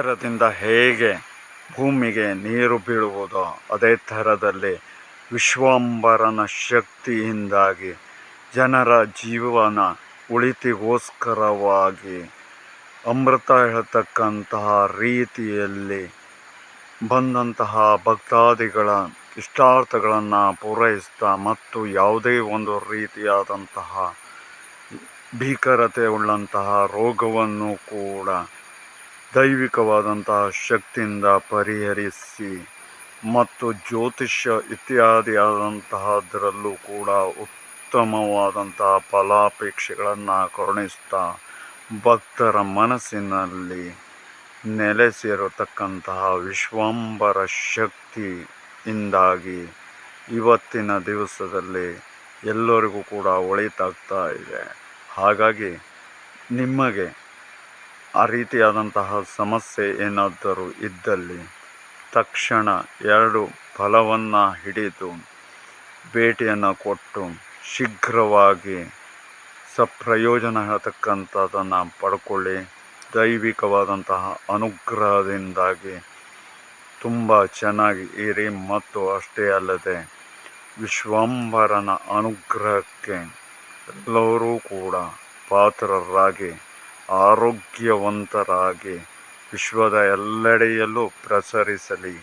ಸಾಗರದಿಂದ ಹೇಗೆ ಭೂಮಿಗೆ ನೀರು ಬೀಳುವುದೋ ಅದೇ ಥರದಲ್ಲಿ ವಿಶ್ವಂಭರನ ಶಕ್ತಿಯಿಂದಾಗಿ ಜನರ ಜೀವನ ಉಳಿತಿಗೋಸ್ಕರವಾಗಿ ಅಮೃತ ಹೇಳ್ತಕ್ಕಂತಹ ರೀತಿಯಲ್ಲಿ ಬಂದಂತಹ ಭಕ್ತಾದಿಗಳ ಇಷ್ಟಾರ್ಥಗಳನ್ನು ಪೂರೈಸ್ತಾ ಮತ್ತು ಯಾವುದೇ ಒಂದು ರೀತಿಯಾದಂತಹ ಭೀಕರತೆ ಉಳ್ಳಂತಹ ರೋಗವನ್ನು ಕೂಡ ದೈವಿಕವಾದಂತಹ ಶಕ್ತಿಯಿಂದ ಪರಿಹರಿಸಿ ಮತ್ತು ಜ್ಯೋತಿಷ್ಯ ಇತ್ಯಾದಿಯಾದಂತಹದ್ರಲ್ಲೂ ಕೂಡ ಉತ್ತಮವಾದಂತಹ ಫಲಾಪೇಕ್ಷೆಗಳನ್ನು ಕರುಣಿಸ್ತಾ ಭಕ್ತರ ಮನಸ್ಸಿನಲ್ಲಿ ನೆಲೆಸಿರತಕ್ಕಂತಹ ವಿಶ್ವಂಭರ ಶಕ್ತಿಯಿಂದಾಗಿ ಇವತ್ತಿನ ದಿವಸದಲ್ಲಿ ಎಲ್ಲರಿಗೂ ಕೂಡ ಒಳಿತಾಗ್ತಾ ಇದೆ. ಹಾಗಾಗಿ ನಿಮಗೆ ಆ ರೀತಿಯಾದಂತಹ ಸಮಸ್ಯೆ ಏನಾದರೂ ಇದ್ದಲ್ಲಿ ತಕ್ಷಣ 2 ಫಲವನ್ನು ಹಿಡಿದು ಭೇಟಿಯನ್ನು ಕೊಟ್ಟು ಶೀಘ್ರವಾಗಿ ಸಪ್ರಯೋಜನ ಹೇಳ್ತಕ್ಕಂಥದ್ದನ್ನು ಪಡ್ಕೊಳ್ಳಿ. ದೈವಿಕವಾದಂತಹ ಅನುಗ್ರಹದಿಂದಾಗಿ ತುಂಬ ಚೆನ್ನಾಗಿ ಇರಿ ಮತ್ತು ಅಷ್ಟೇ ಅಲ್ಲದೆ ವಿಶ್ವಂಭರನ ಅನುಗ್ರಹಕ್ಕೆ ಎಲ್ಲರೂ ಕೂಡ ಪಾತ್ರರಾಗಿ ಆರೋಗ್ಯವಂತರಾಗಿ ವಿಶ್ವದ ಎಲ್ಲೆಡೆಯಲ್ಲೂ ಪ್ರಸರಿಸಲಿ.